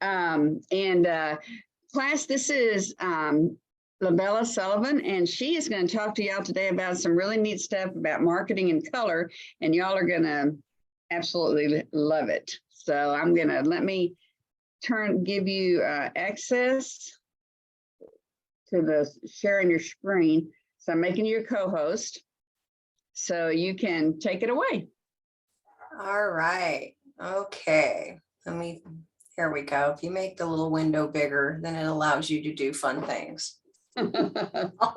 Class, this is Lavella Sullivan, and she is going to talk to y'all today about some really neat stuff about marketing and color, and y'all are going to absolutely love it. So I'm going to give you access to the sharing your screen. So I'm making you a co-host, so you can take it away. All right. Okay. Here we go. If you make the little window bigger, then it allows you to do fun things.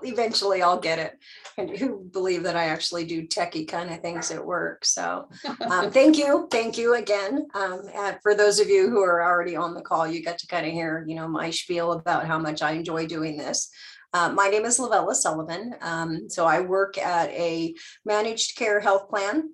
Eventually I'll get it. And who believe that I actually do techie kind of things at work. So thank you again. For those of you who are already on the call, you got to kind of hear, my spiel about how much I enjoy doing this. My name is Lavella Sullivan. So I work at a managed care health plan.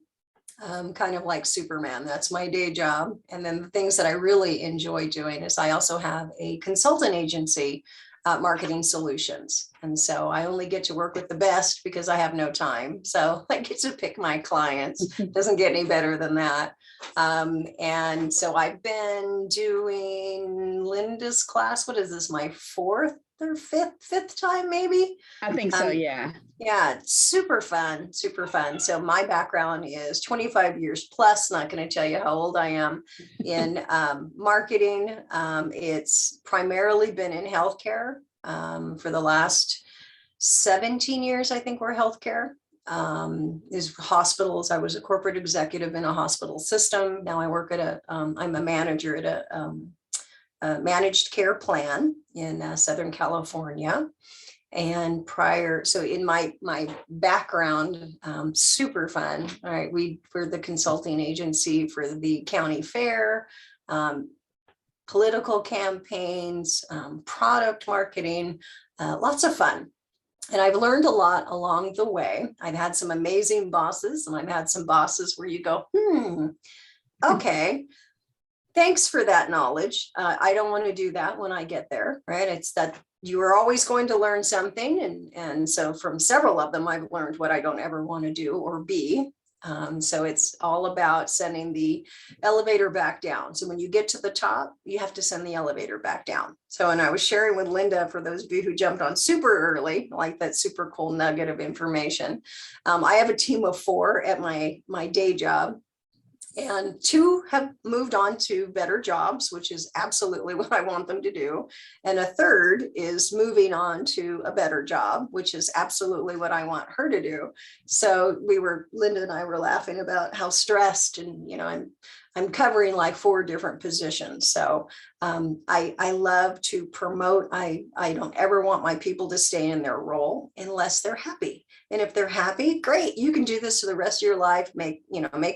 Kind of like Superman. That's my day job. And then the things that I really enjoy doing is I also have a consultant agency, Marketing Solutions. And so I only get to work with the best because I have no time. So I get to pick my clients. Doesn't get any better than that. And so I've been doing Linda's class. What is this? My fourth or fifth time, maybe? I think so. Yeah. Yeah, it's super fun, super fun. So my background is 25 years plus, not going to tell you how old I am in marketing. It's primarily been in healthcare for the last 17 years, I think we're healthcare. Is hospitals. I was a corporate executive in a hospital system. Now I work at I'm a manager at a managed care plan in Southern California. And so in my background, super fun. All right, we're the consulting agency for the county fair, political campaigns, product marketing, lots of fun. And I've learned a lot along the way. I've had some amazing bosses, and I've had some bosses where you go, okay, thanks for that knowledge. I don't want to do that when I get there, right? It's that you are always going to learn something. And so from several of them, I've learned what I don't ever want to do or be. So it's all about sending the elevator back down. So when you get to the top, you have to send the elevator back down. So, and I was sharing with Linda, for those of you who jumped on super early, like that super cool nugget of information. I have a team of 4 at my day job. And 2 have moved on to better jobs, which is absolutely what I want them to do. And a 3rd is moving on to a better job, which is absolutely what I want her to do. So Linda and I were laughing about how stressed, and, I'm covering like 4 different positions. So I love to promote. I don't ever want my people to stay in their role unless they're happy. And if they're happy, great, you can do this for the rest of your life, make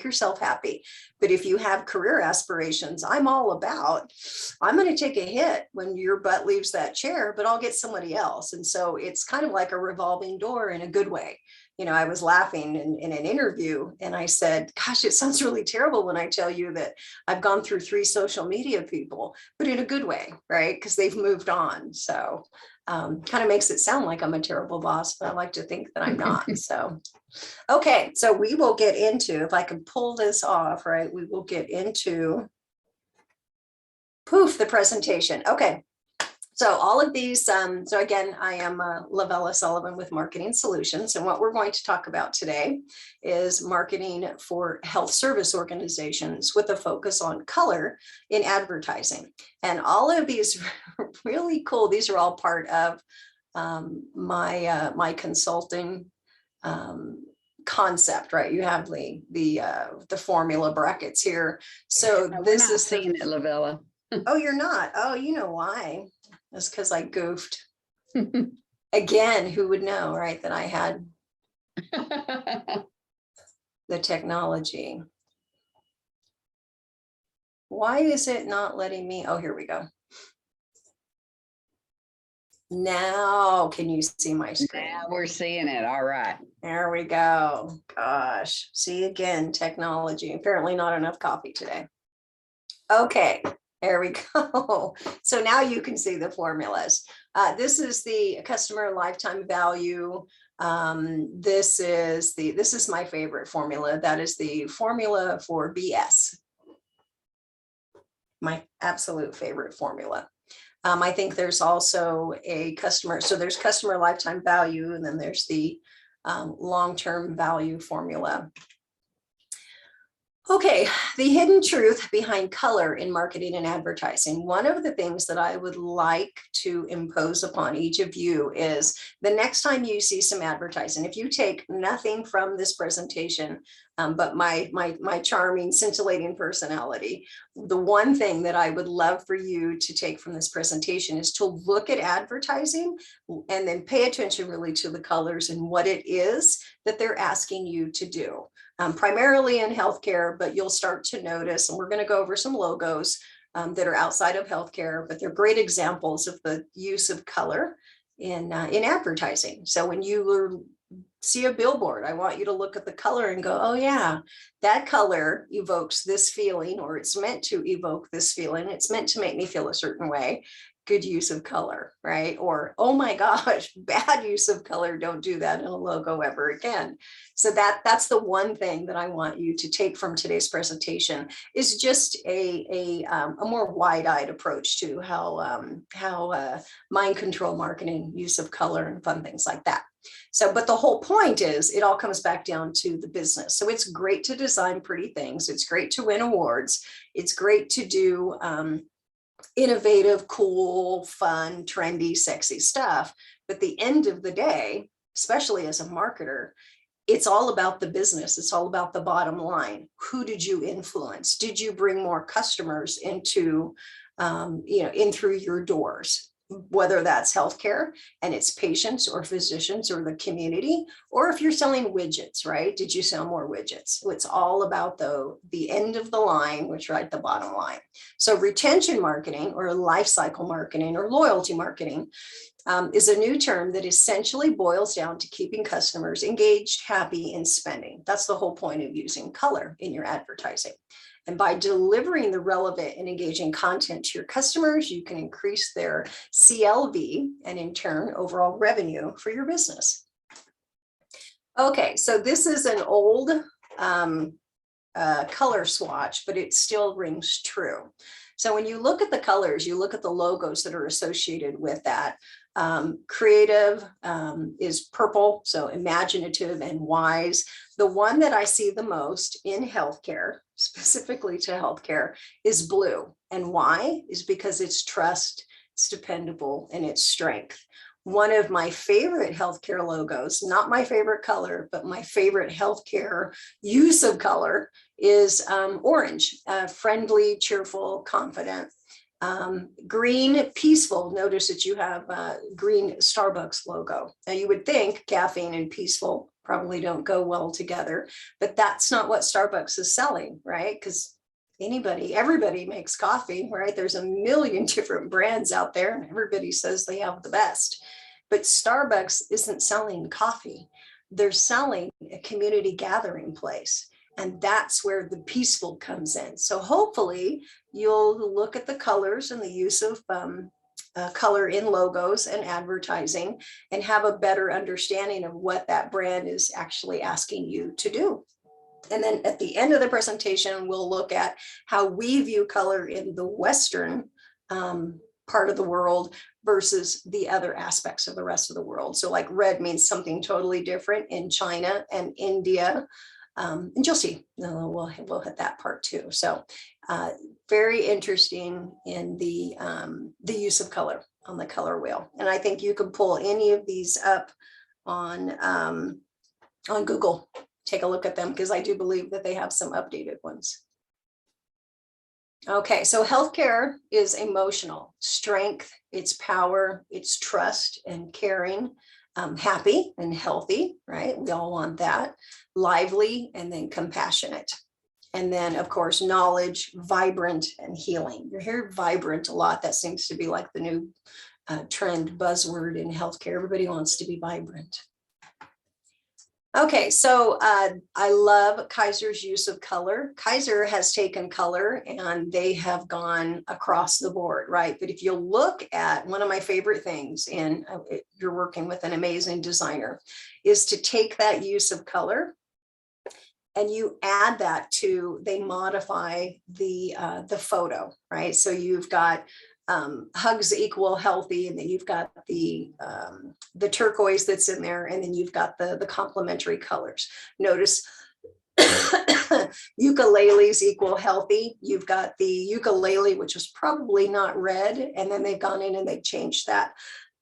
yourself happy. But if you have career aspirations, I'm going to take a hit when your butt leaves that chair, but I'll get somebody else. And so it's kind of like a revolving door in a good way. I was laughing in an interview, and I said, gosh, it sounds really terrible when I tell you that I've gone through 3 social media people, but in a good way, right? Because they've moved on. So kind of makes it sound like I'm a terrible boss, but I like to think that I'm not. So, okay. So we will get into, if I can pull this off, right, we will get into the presentation. Okay. So all of these, so again, I am Lavella Sullivan with Marketing Solutions. And what we're going to talk about today is marketing for health service organizations with a focus on color in advertising. And all of these are really cool. These are all part of my consulting concept, right? You have the formula brackets here. So this is seeing it, Lavella. Oh, you're not. Oh, you know why? That's because I goofed. Again, who would know, right? That I had the technology. Why is it not letting me? Oh, here we go. Now, can you see my screen? Now we're seeing it. All right. There we go. Gosh, see again, technology. Apparently not enough coffee today. Okay. There we go. So now you can see the formulas. This is the customer lifetime value. This is my favorite formula. That is the formula for BS. my absolute favorite formula. I think there's also a customer, so there's customer lifetime value, and then there's the long-term value formula. Okay, the hidden truth behind color in marketing and advertising. One of the things that I would like to impose upon each of you is the next time you see some advertising, if you take nothing from this presentation, but my charming, scintillating personality, the one thing that I would love for you to take from this presentation is to look at advertising and then pay attention really to the colors and what it is that they're asking you to do. Primarily in healthcare, but you'll start to notice, and we're going to go over some logos that are outside of healthcare, but they're great examples of the use of color in advertising. So when you see a billboard, I want you to look at the color and go, oh yeah, that color evokes this feeling, or it's meant to evoke this feeling. It's meant to make me feel a certain way. Good use of color, right? Or, oh my gosh, bad use of color. Don't do that in a logo ever again. So that's the one thing that I want you to take from today's presentation, is just a more wide-eyed approach to how mind control marketing, use of color, and fun things like that. So, but the whole point is it all comes back down to the business. So it's great to design pretty things. It's great to win awards. It's great to do innovative, cool, fun, trendy, sexy stuff. But at the end of the day, especially as a marketer, it's all about the business. It's all about the bottom line. Who did you influence? Did you bring more customers into, in through your doors? Whether that's healthcare and its patients or physicians or the community, or if you're selling widgets, right? Did you sell more widgets? It's all about the end of the line, which right, the bottom line. So retention marketing or life cycle marketing or loyalty marketing is a new term that essentially boils down to keeping customers engaged, happy, and spending. That's the whole point of using color in your advertising. And by delivering the relevant and engaging content to your customers, you can increase their CLV and in turn, overall revenue for your business. Okay, so this is an old color swatch, but it still rings true. So when you look at the colors, you look at the logos that are associated with that. Creative is purple, so imaginative and wise. The one that I see the most in healthcare, specifically to healthcare, is blue. And why? Is because it's trust, it's dependable, and it's strength. One of my favorite healthcare logos, not my favorite color, but my favorite healthcare use of color is orange, friendly, cheerful, confident. Green, peaceful. Notice that you have a green Starbucks logo. Now you would think caffeine and peaceful probably don't go well together, but that's not what Starbucks is selling, right? Because everybody makes coffee, right? There's a million different brands out there and everybody says they have the best, but Starbucks isn't selling coffee. They're selling a community gathering place. And that's where the peaceful comes in. So hopefully you'll look at the colors and the use of color in logos and advertising and have a better understanding of what that brand is actually asking you to do. And then at the end of the presentation, we'll look at how we view color in the Western part of the world versus the other aspects of the rest of the world. So like red means something totally different in China and India. And you'll see, we'll hit that part too. So very interesting in the use of color on the color wheel. And I think you can pull any of these up on Google. Take a look at them because I do believe that they have some updated ones. Okay, so healthcare is emotional, strength, it's power, it's trust and caring, happy and healthy, right? We all want that. Lively and then compassionate. And then of course, knowledge, vibrant and healing. You hear vibrant a lot. That seems to be like the new trend buzzword in healthcare. Everybody wants to be vibrant. Okay, so I love Kaiser's use of color. Kaiser has taken color and they have gone across the board, right? But if you look at one of my favorite things in, you're working with an amazing designer, is to take that use of color and you add that to, they modify the photo, right? So you've got hugs equal healthy, and then you've got the turquoise that's in there, and then you've got the complementary colors. Notice ukuleles equal healthy. You've got the ukulele, which was probably not red, and then they've gone in and they've changed that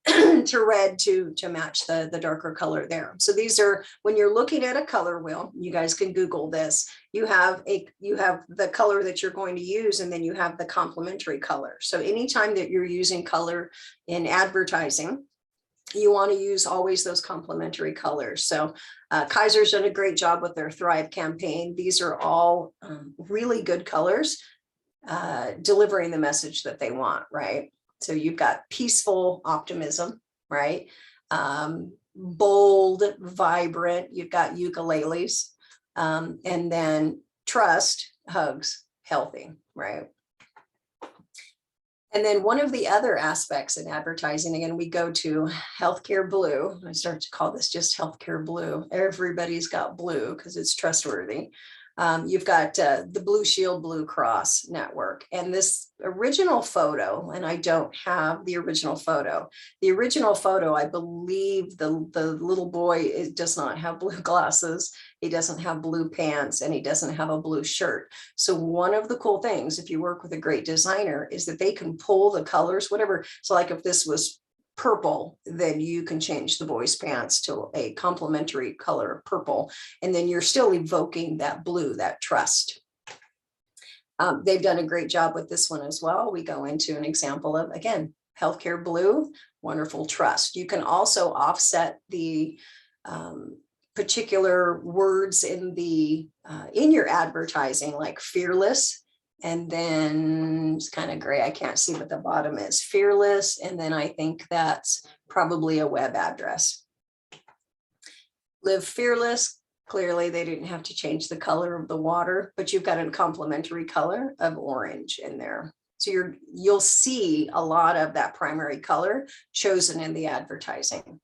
to red to match the darker color there. So these are, when you're looking at a color wheel, you guys can Google this. You have the color that you're going to use, and then you have the complementary color. So anytime that you're using color in advertising, you want to use always those complementary colors. So Kaiser's done a great job with their Thrive campaign. These are all really good colors, delivering the message that they want, right? So you've got peaceful optimism, right? Bold, vibrant, you've got ukuleles, and then trust, hugs, healthy, right? And then one of the other aspects in advertising, again, we go to healthcare blue. I start to call this just healthcare blue. Everybody's got blue because it's trustworthy. You've got the Blue Shield Blue Cross network, and this original photo, and I don't have the original photo. The original photo, I believe the little boy does not have blue glasses. He doesn't have blue pants, and he doesn't have a blue shirt. So one of the cool things, if you work with a great designer, is that they can pull the colors, whatever. So like if this was purple, then you can change the boy's pants to a complementary color of purple, and then you're still evoking that blue, that trust. They've done a great job with this one as well. We go into an example of, again, healthcare blue, wonderful trust. You can also offset the particular words in your advertising, like fearless. And then it's kind of gray. I can't see what the bottom is. Fearless. And then I think that's probably a web address. Live fearless. Clearly, they didn't have to change the color of the water, but you've got a complementary color of orange in there. So you'll see a lot of that primary color chosen in the advertising.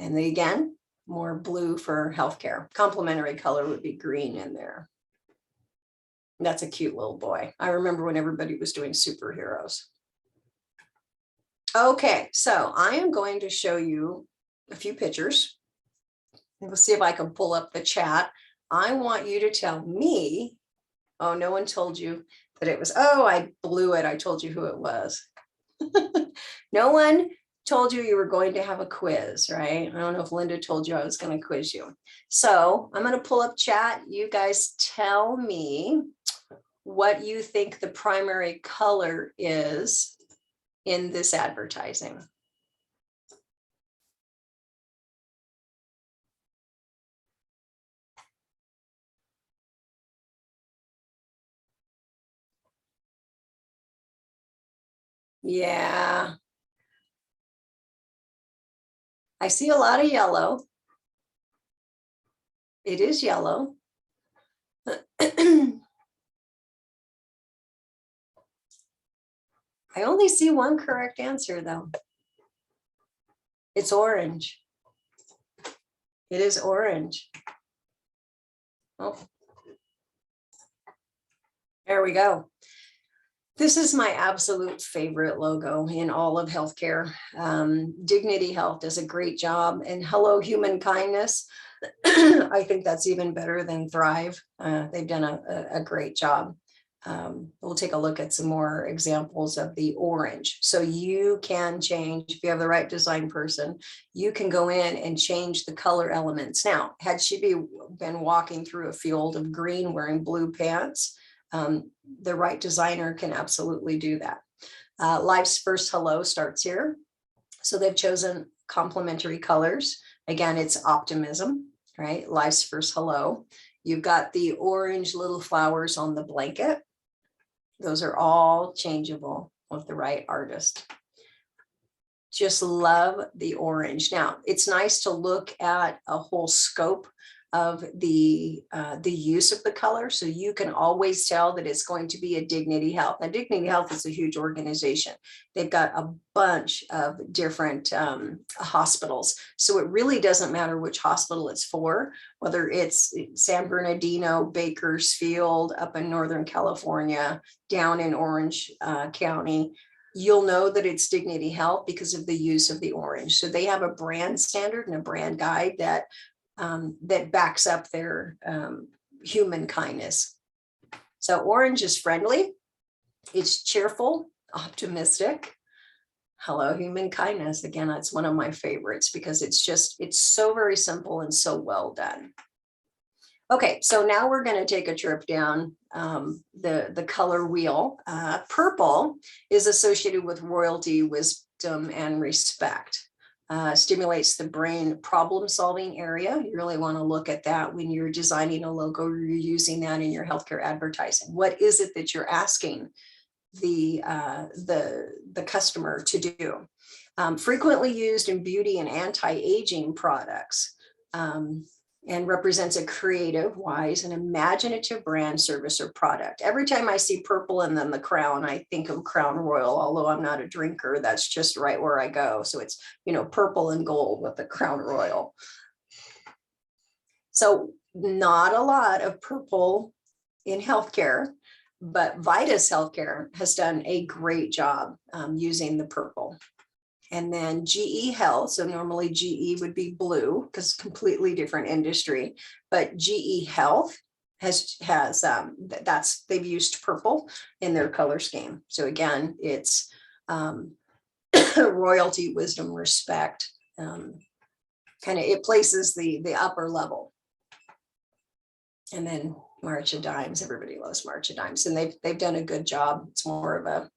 And then again, more blue for healthcare. Complementary color would be green in there. That's a cute little boy. I remember when everybody was doing superheroes. Okay, so I am going to show you a few pictures. We'll see if I can pull up the chat. I want you to tell me, oh, no one told you that it was, oh, I blew it. I told you who it was. No one told you were going to have a quiz, right? I don't know if Linda told you I was going to quiz you. So I'm going to pull up chat. You guys tell me what you think the primary color is in this advertising. Yeah. I see a lot of yellow. It is yellow. I only see one correct answer though. It's orange. It is orange. Oh, there we go. This is my absolute favorite logo in all of healthcare. Dignity Health does a great job, and Hello Human Kindness. I think that's even better than Thrive. They've done a great job. We'll take a look at some more examples of the orange. So you can change, if you have the right design person, you can go in and change the color elements. Now, had she been walking through a field of green wearing blue pants, the right designer can absolutely do that. Life's First Hello starts here. So they've chosen complementary colors. Again, it's optimism, right? Life's First Hello. You've got the orange little flowers on the blanket. Those are all changeable with the right artist. Just love the orange. Now, it's nice to look at a whole scope of the use of the color. So you can always tell that it's going to be a Dignity Health. Now, Dignity Health is a huge organization. They've got a bunch of different hospitals. So it really doesn't matter which hospital it's for, whether it's San Bernardino, Bakersfield, up in Northern California, down in Orange County. You'll know that it's Dignity Health because of the use of the orange. So they have a brand standard and a brand guide that backs up their human kindness. So orange is friendly, it's cheerful, optimistic. Hello, human kindness. Again, that's one of my favorites because it's so very simple and so well done. Okay, so now we're going to take a trip down the color wheel. Purple is associated with royalty, wisdom, and respect. Stimulates the brain problem-solving area. You really want to look at that when you're designing a logo or you're using that in your healthcare advertising. What is it that you're asking the customer to do? Frequently used in beauty and anti-aging products. And represents a creative, wise, and imaginative brand, service, or product. Every time I see purple and then the crown, I think of Crown Royal, although I'm not a drinker, that's just right where I go. So it's, purple and gold with the Crown Royal. So not a lot of purple in healthcare, but Vitas Healthcare has done a great job using the purple. And then GE Health, so normally GE would be blue because completely different industry, but GE Health has they've used purple in their color scheme. So again, it's royalty, wisdom, respect. It places the upper level. And then March of Dimes, everybody loves March of Dimes, and they've done a good job. It's more of a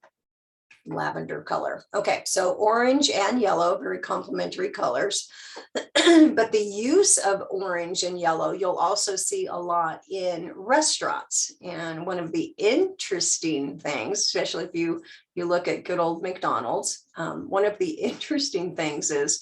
lavender color. Okay, so orange and yellow, very complementary colors. But the use of orange and yellow, you'll also see a lot in restaurants. And one of the interesting things, especially if you look at good old McDonald's, one of the interesting things is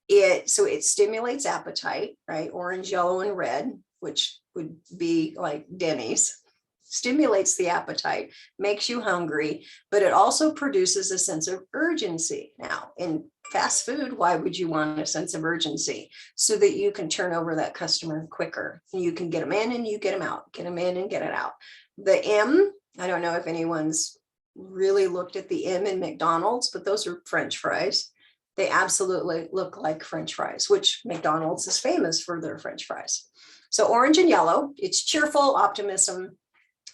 it stimulates appetite, right? Orange, yellow, and red, which would be like Denny's. Stimulates the appetite, makes you hungry, but it also produces a sense of urgency. Now, in fast food, why would you want a sense of urgency? So that you can turn over that customer quicker. You can get them in and you get them out, get them in and get it out. The M, I don't know if anyone's really looked at the M in McDonald's, but those are French fries. They absolutely look like French fries, which McDonald's is famous for their French fries. So orange and yellow, it's cheerful, optimism,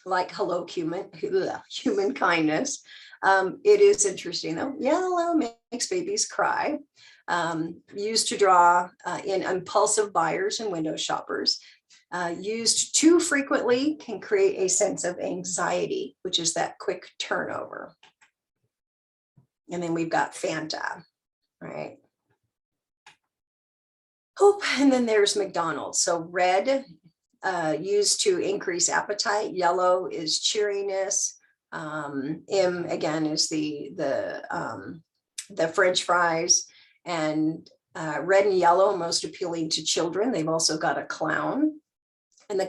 like hello human kindness. It is interesting though. Yellow makes babies cry. Used to draw in impulsive buyers and window shoppers. Used too frequently can create a sense of anxiety, which is that quick turnover. And then we've got Fanta, right? Hope, and then there's McDonald's. So red, used to increase appetite. Yellow is cheeriness. M again is the French fries, and red and yellow most appealing to children. They've also got a clown, and the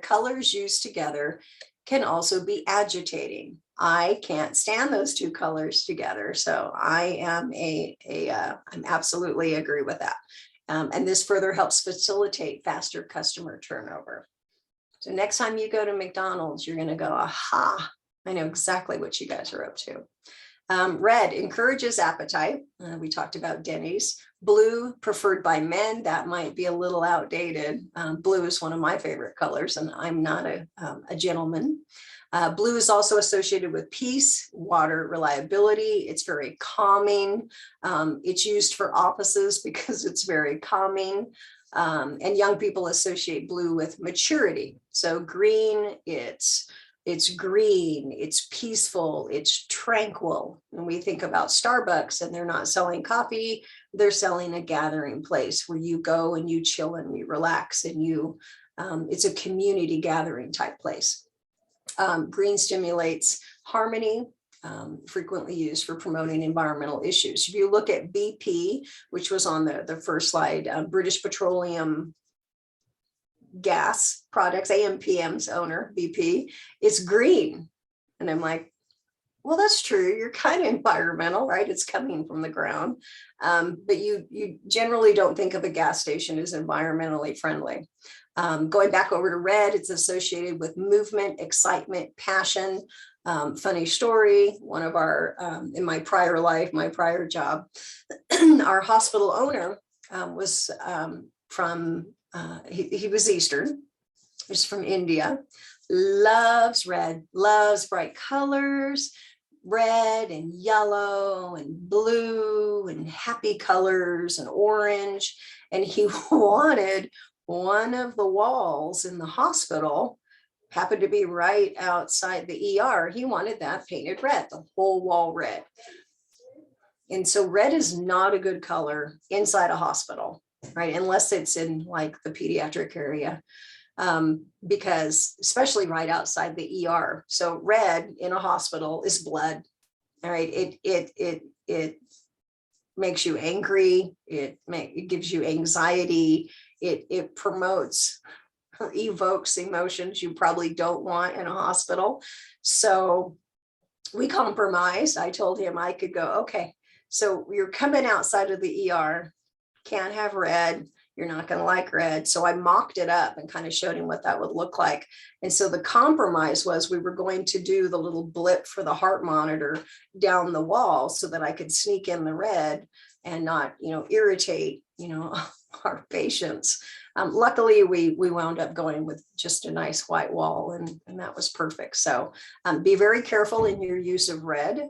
colors used together can also be agitating. I can't stand those two colors together, so I am I'm absolutely agree with that. And this further helps facilitate faster customer turnover. So next time you go to McDonald's, you're going to go, aha, I know exactly what you guys are up to. Red encourages appetite. We talked about Denny's. Blue, preferred by men. That might be a little outdated. Blue is one of my favorite colors, and I'm not a gentleman. Blue is also associated with peace, water, reliability. It's very calming. It's used for offices because it's very calming. And young people associate blue with maturity. So green, it's green, it's peaceful, it's tranquil. When we think about Starbucks and they're not selling coffee, they're selling a gathering place where you go and you chill and you relax and it's a community gathering type place. Green stimulates harmony, frequently used for promoting environmental issues. If you look at BP, which was on the first slide, British Petroleum Gas Products, AMPM's owner, BP, it's green. And I'm like, well, that's true. You're kind of environmental, right? It's coming from the ground. But you generally don't think of a gas station as environmentally friendly. Going back over to red, it's associated with movement, excitement, passion. Funny story, one of our, in my prior life, my prior job, our hospital owner was from, he was Eastern, he's from India, loves red, loves bright colors, red and yellow and blue and happy colors and orange. And he wanted one of the walls in the hospital, happened to be right outside the ER. He wanted that painted red, the whole wall red. And so red is not a good color inside a hospital, right? Unless it's in like the pediatric area. Because especially right outside the ER. So red in a hospital is blood. All right. It makes you angry. It gives you anxiety. It promotes or evokes emotions you probably don't want in a hospital. So we compromised. I told him I could go, okay, so you're coming outside of the ER, can't have red. You're not going to like red. So I mocked it up and kind of showed him what that would look like. And so the compromise was we were going to do the little blip for the heart monitor down the wall so that I could sneak in the red and not, irritate, our patients. Luckily, we wound up going with just a nice white wall and that was perfect. So be very careful in your use of red.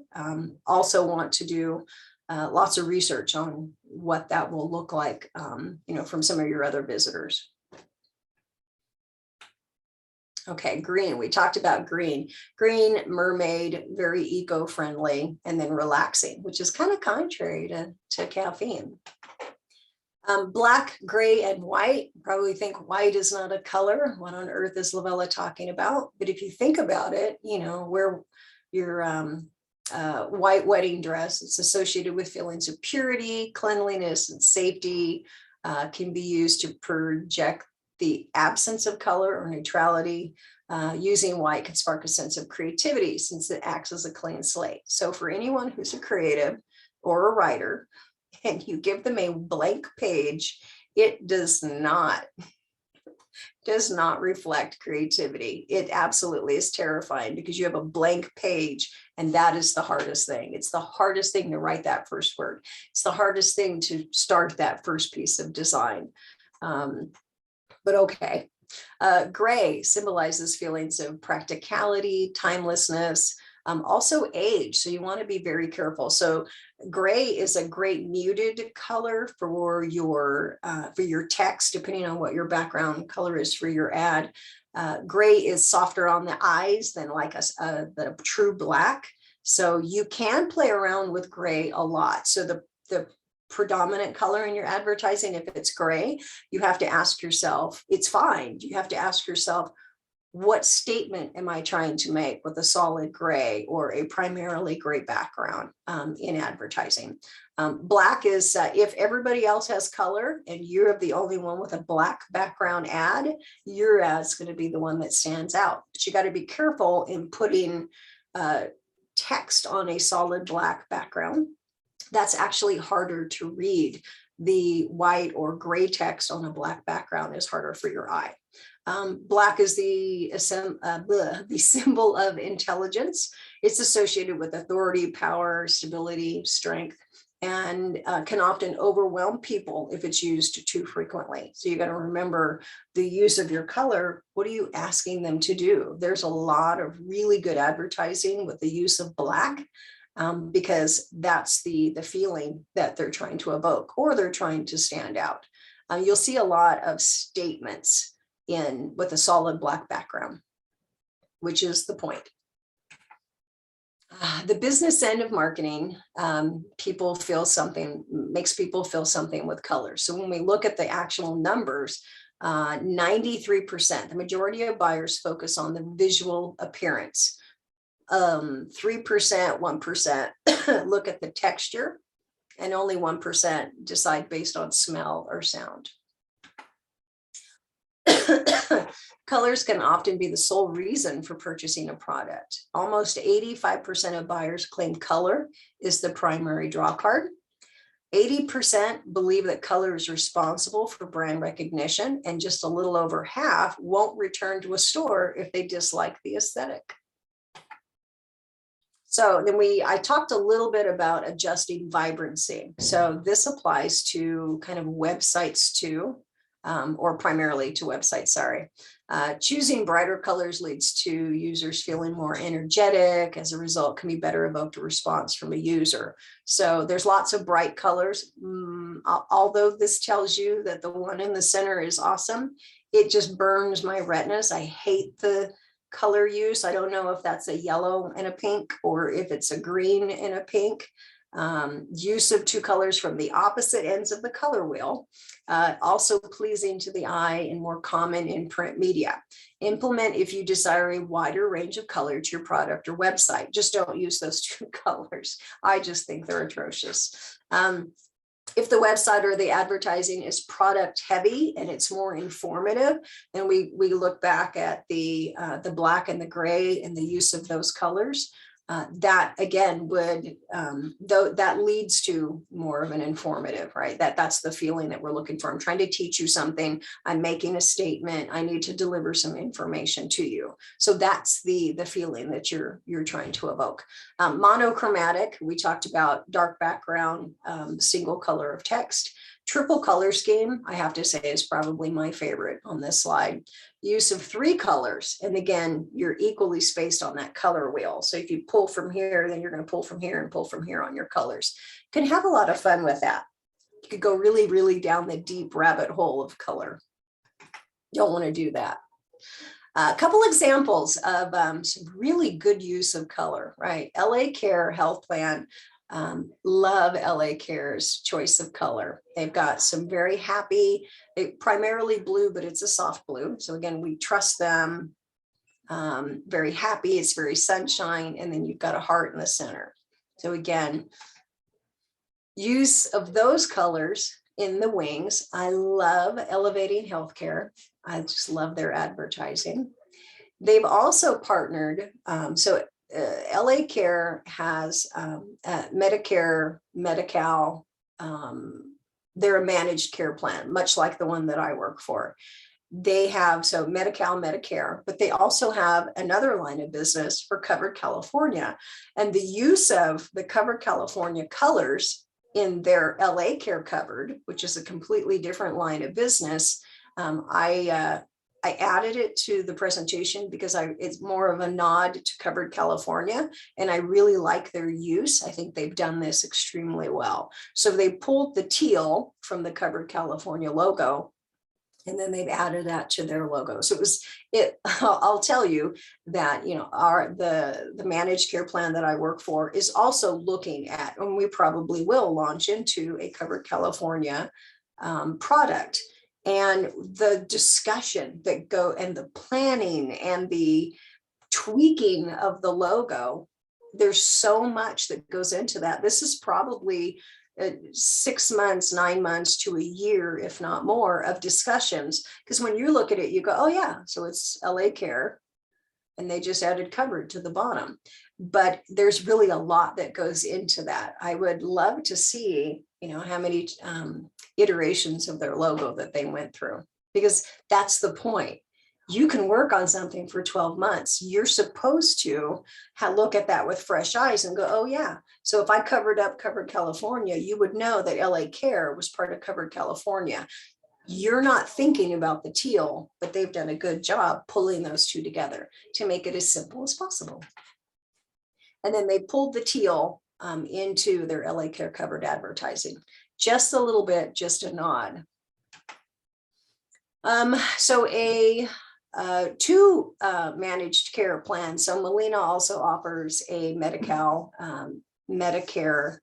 Also want to do lots of research on what that will look like, from some of your other visitors. Okay, green, we talked about green. Green, mermaid, very eco-friendly, and then relaxing, which is kind of contrary to caffeine. Black, gray, and white, probably think white is not a color. What on earth is Lavella talking about? But if you think about it, where your white wedding dress, it's associated with feelings of purity, cleanliness, and safety, can be used to project the absence of color or neutrality. Using white can spark a sense of creativity since it acts as a clean slate. So for anyone who's a creative or a writer, and you give them a blank page, it does not reflect creativity. It absolutely is terrifying because you have a blank page, and that is the hardest thing. It's the hardest thing to write that first word. It's the hardest thing to start that first piece of design. But okay. Gray symbolizes feelings of practicality, timelessness, also age. So you want to be very careful. So gray is a great muted color for your text, depending on what your background color is for your ad. Gray is softer on the eyes than like the true black. So you can play around with gray a lot. So the predominant color in your advertising, if it's gray, you have to ask yourself, it's fine. You have to ask yourself, what statement am I trying to make with a solid gray or a primarily gray background in advertising? Black is if everybody else has color and you're the only one with a black background ad, your ad's going to be the one that stands out. But you got to be careful in putting text on a solid black background. That's actually harder to read. The white or gray text on a black background is harder for your eye. Black is the symbol of intelligence. It's associated with authority, power, stability, strength, and can often overwhelm people if it's used too frequently. So you got to remember the use of your color. What are you asking them to do? There's a lot of really good advertising with the use of black. Because that's the feeling that they're trying to evoke or they're trying to stand out. You'll see a lot of statements with a solid black background, which is the point. The business end of marketing, makes people feel something with color. So when we look at the actual numbers, 93%, the majority of buyers focus on the visual appearance. 3%, 1% look at the texture, and only 1% decide based on smell or sound. Colors can often be the sole reason for purchasing a product. Almost 85% of buyers claim color is the primary draw card. 80% believe that color is responsible for brand recognition, and just a little over half won't return to a store if they dislike the aesthetic. So then I talked a little bit about adjusting vibrancy. So this applies to kind of websites too, or primarily to websites, sorry. Choosing brighter colors leads to users feeling more energetic. As a result, can be better evoked a response from a user. So there's lots of bright colors. Although this tells you that the one in the center is awesome, it just burns my retinas. I hate the color use. I don't know if that's a yellow and a pink, or if it's a green and a pink. Use of two colors from the opposite ends of the color wheel, also pleasing to the eye and more common in print media. Implement if you desire a wider range of color to your product or website. Just don't use those two colors. I just think they're atrocious. If the website or the advertising is product heavy and it's more informative, and we look back at the black and the gray and the use of those colors, that again would, though that leads to more of an informative, right? That's the feeling that we're looking for. I'm trying to teach you something. I'm making a statement. I need to deliver some information to you. So that's the feeling that you're trying to evoke. Monochromatic, we talked about dark background, single color of text. Triple color scheme, I have to say, is probably my favorite on this slide. Use of three colors, and again, you're equally spaced on that color wheel. So if you pull from here, then you're going to pull from here and pull from here on your colors. You can have a lot of fun with that. You could go really, really down the deep rabbit hole of color. Don't want to do that. A couple examples of some really good use of color, right? LA Care Health Plan. Love LA Care's choice of color. They've got some very happy, primarily blue, but it's a soft blue. So again, we trust them. Very happy, it's very sunshine, and then you've got a heart in the center. So again, use of those colors in the wings. I love Elevating Healthcare. I just love their advertising. They've also partnered, LA Care has Medicare, Medi-Cal. They're a managed care plan, much like the one that I work for. They have, so Medi-Cal, Medicare, but they also have another line of business for Covered California. And the use of the Covered California colors in their LA Care Covered, which is a completely different line of business, I added it to the presentation because it's more of a nod to Covered California, and I really like their use. I think they've done this extremely well. So they pulled the teal from the Covered California logo, and then they've added that to their logo. So I'll tell you that, the managed care plan that I work for is also looking at, and we probably will launch into a Covered California product. And the discussion that and the planning and the tweaking of the logo, there's so much that goes into that. This is probably 6 months, 9 months to a year, if not more, of discussions. Because when you look at it, you go, oh yeah, so it's LA Care, and they just added Covered to the bottom. But there's really a lot that goes into that. I would love to see, how many iterations of their logo that they went through, because that's the point. You can work on something for 12 months. You're supposed to look at that with fresh eyes and go, oh yeah. So if I covered up Covered California, you would know that LA Care was part of Covered California. You're not thinking about the teal, but they've done a good job pulling those two together to make it as simple as possible. And then they pulled the teal into their LA Care Covered advertising. Just a little bit, just a nod. So two managed care plans. So Molina also offers a Medi-Cal, Medicare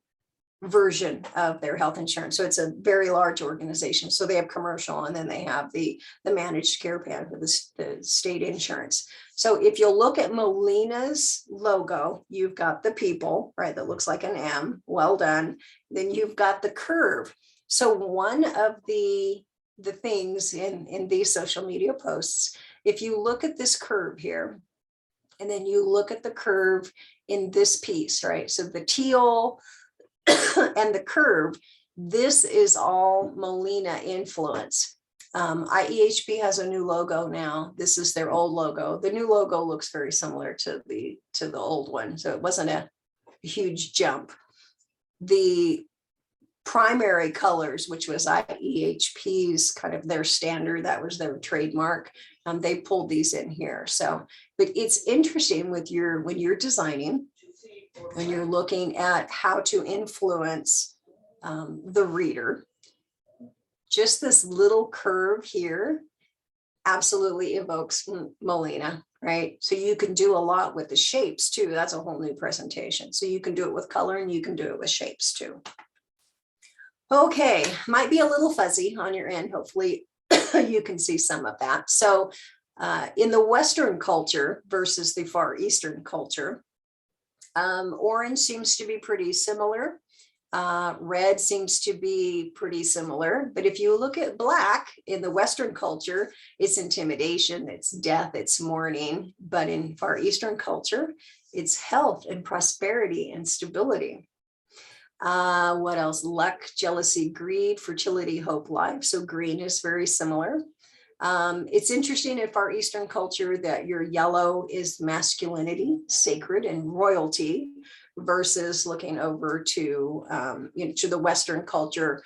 version of their health insurance. So it's a very large organization. So they have commercial, and then they have the managed care plan for the state insurance. So if you'll look at Molina's logo, you've got the people, right? That looks like an M. Well done. Then you've got the curve. So one of the things in these social media posts, if you look at this curve here, and then you look at the curve in this piece, right? So the teal and the curve, this is all Molina influence. IEHP has a new logo now. This is their old logo. The new logo looks very similar to the old one, so it wasn't a huge jump. The primary colors, which was IEHP's kind of their standard, that was their trademark. They pulled these in here. So, but it's interesting when you're designing, when you're looking at how to influence the reader, just this little curve here absolutely evokes Molina, right? So you can do a lot with the shapes too. That's a whole new presentation. So you can do it with color, and you can do it with shapes too. Okay, might be a little fuzzy on your end. Hopefully you can see some of that. So in the Western culture versus the Far Eastern culture, orange seems to be pretty similar. Red seems to be pretty similar. But if you look at black in the Western culture, it's intimidation, it's death, it's mourning. But in Far Eastern culture, it's health and prosperity and stability. What else? Luck, jealousy, greed, fertility, hope, life. So green is very similar. It's interesting in Far Eastern culture that your yellow is masculinity, sacred, and royalty, versus looking over to to the Western culture,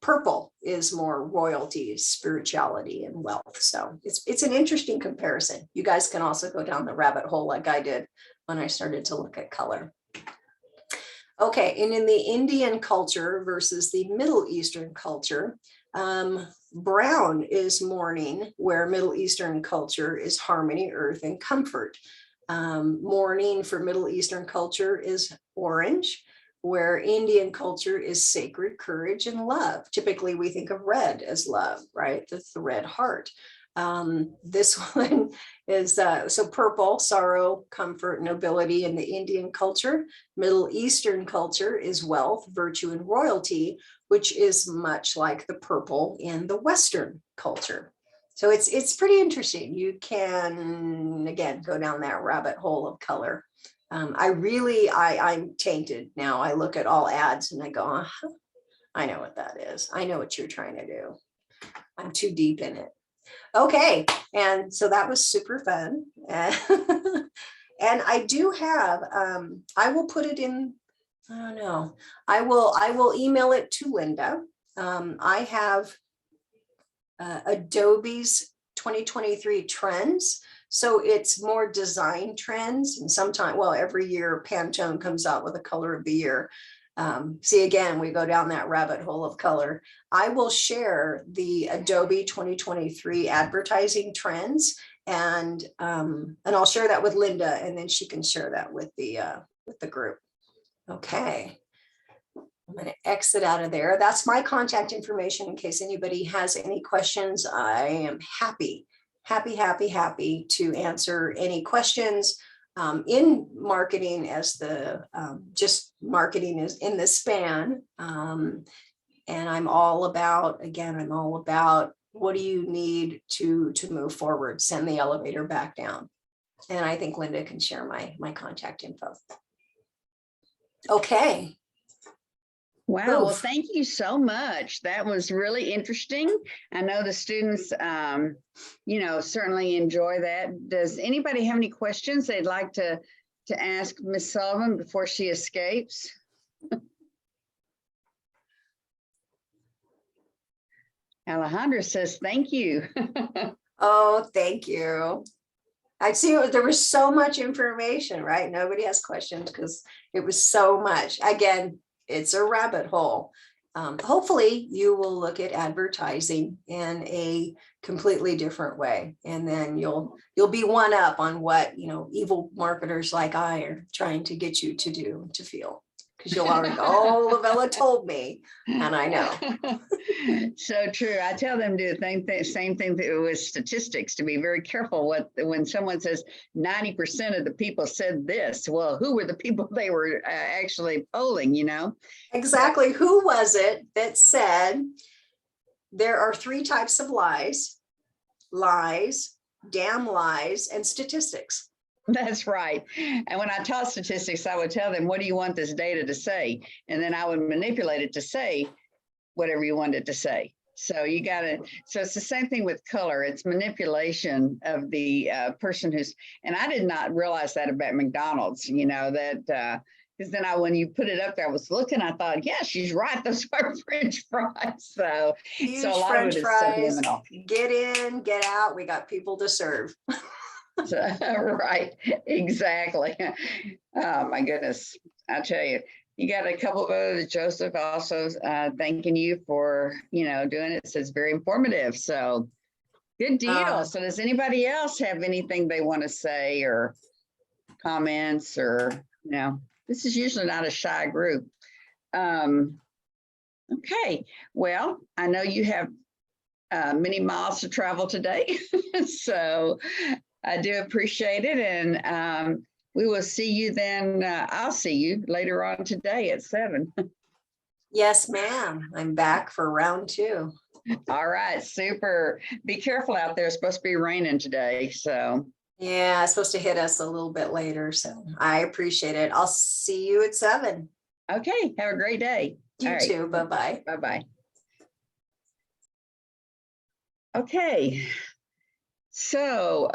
purple is more royalty, spirituality, and wealth. So it's an interesting comparison. You guys can also go down the rabbit hole like I did when I started to look at color. Okay, and in the Indian culture versus the Middle Eastern culture, brown is mourning, where Middle Eastern culture is harmony, earth, and comfort. Mourning for Middle Eastern culture is orange, where Indian culture is sacred, courage, and love. Typically, we think of red as love, right? That's the red heart. This one is so purple, sorrow, comfort, nobility in the Indian culture. Middle Eastern culture is wealth, virtue, and royalty, which is much like the purple in the Western culture. So it's pretty interesting. You can, again, go down that rabbit hole of color. I'm tainted now. I look at all ads and I go, I know what that is. I know what you're trying to do. I'm too deep in it. Okay, and so that was super fun. And I do have, I will put it in, I don't know, I will email it to Linda. I have Adobe's 2023 trends. So it's more design trends, and sometimes, well, every year Pantone comes out with a color of the year. See, again, we go down that rabbit hole of color. I will share the Adobe 2023 advertising trends, and I'll share that with Linda, and then she can share that with the group. Okay. I'm going to exit out of there. That's my contact information in case anybody has any questions. I am happy to answer any questions in marketing, as the just marketing is in the span. And I'm all about, again, what do you need to move forward? Send the elevator back down. And I think Linda can share my contact info. Okay. Wow, well, Oof. thank you so much. That was really interesting. I know the students, certainly enjoy that. Does anybody have any questions they'd like to ask Ms. Sullivan before she escapes? Alejandra says, thank you. Oh, thank you. I see there was so much information, right? Nobody has questions because it was so much. Again, it's a rabbit hole. Hopefully you will look at advertising in a completely different way, and then you'll be one up on what evil marketers like I are trying to get you to do, to feel. because you'll already go, oh, Lavella told me. And I know. So true. I tell them to do the same thing with statistics, to be very careful when someone says 90% of the people said this. Well, who were the people they were actually polling, you know? Exactly. Who was it that said there are 3 types of lies, damn lies, and statistics? That's right. And when I taught statistics, I would tell them, what do you want this data to say? And then I would manipulate it to say whatever you want it to say. So you got to, so it's the same thing with color. It's manipulation of the person who's, and I did not realize that about McDonald's, you know, that, because then when you put it up there, I was looking, I thought, yeah, she's right. Those are French fries. So Huge a lot French of it is fries, subliminal. get in, get out. We got people to serve. So, right, exactly. Oh my goodness, I tell you, you got a couple of others. Joseph also thanking you for doing it. So it's very informative. So good deal. So does anybody else have anything they want to say or comments or This is usually not a shy group. Okay, well, I know you have many miles to travel today, so I do appreciate it, and we will see you then. I'll see you later on today at 7. Yes, ma'am. I'm back for round 2. All right, super. Be careful out there. It's supposed to be raining today, so. Yeah, it's supposed to hit us a little bit later, so I appreciate it. I'll see you at 7. Okay, have a great day. You too. Bye-bye. Bye-bye. Okay, so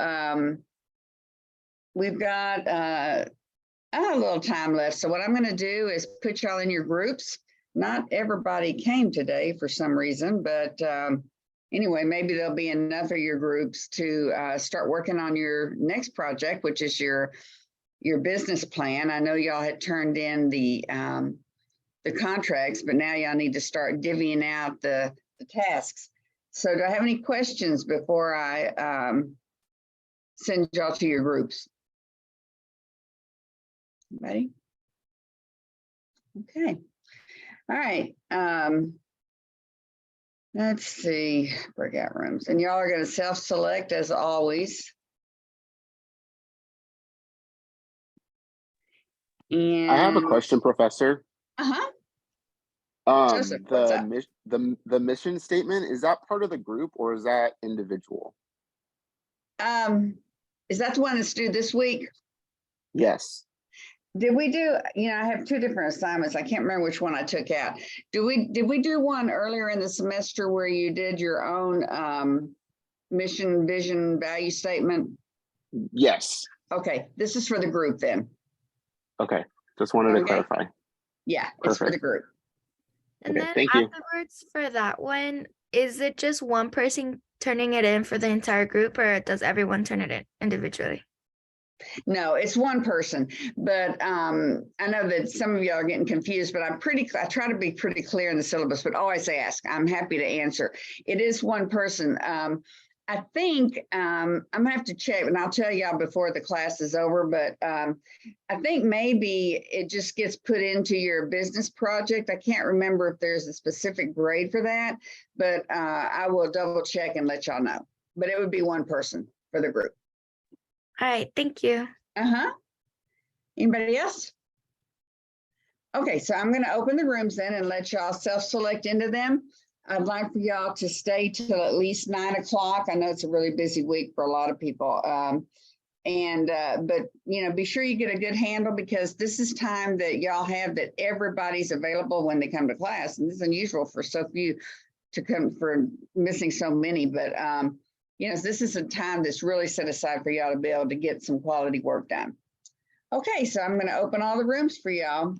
we've got a little time left. So what I'm going to do is put y'all in your groups. Not everybody came today for some reason, but anyway, maybe there'll be enough of your groups to start working on your next project, which is your business plan. I know y'all had turned in the contracts, but now y'all need to start divvying out the tasks. So do I have any questions before I send y'all to your groups? Anybody? Okay. All right. Let's see, breakout rooms. And y'all are going to self-select as always. And I have a question, Professor. Uh-huh. Joseph, what's up? The mission statement, is that part of the group or is that individual? Is that the one that's due this week? Yes. Did we do, I have 2 different assignments. I can't remember which one I took out. Did we do one earlier in the semester where you did your own mission, vision, value statement? Yes. Okay, this is for the group then. Okay, just wanted to clarify. Yeah, it's for the group. And Okay, then thank you. afterwards for that one, is it just one person turning it in for the entire group, or does everyone turn it in individually? No, it's one person, but I know that some of y'all are getting confused, but I try to be pretty clear in the syllabus, but always ask. I'm happy to answer. It is one person. I think I'm gonna have to check, and I'll tell y'all before the class is over, but I think maybe it just gets put into your business project. I can't remember if there's a specific grade for that, but I will double check and let y'all know. But it would be one person for the group. All right, thank you. Uh-huh. Anybody else? Okay, so I'm gonna open the rooms then and let y'all self-select into them. I'd like for y'all to stay till at least 9 o'clock. I know it's a really busy week for a lot of people. But be sure you get a good handle, because this is time that y'all have that everybody's available when they come to class. And this is unusual for so few to come, for missing so many, but this is a time that's really set aside for y'all to be able to get some quality work done. Okay, so I'm going to open all the rooms for y'all.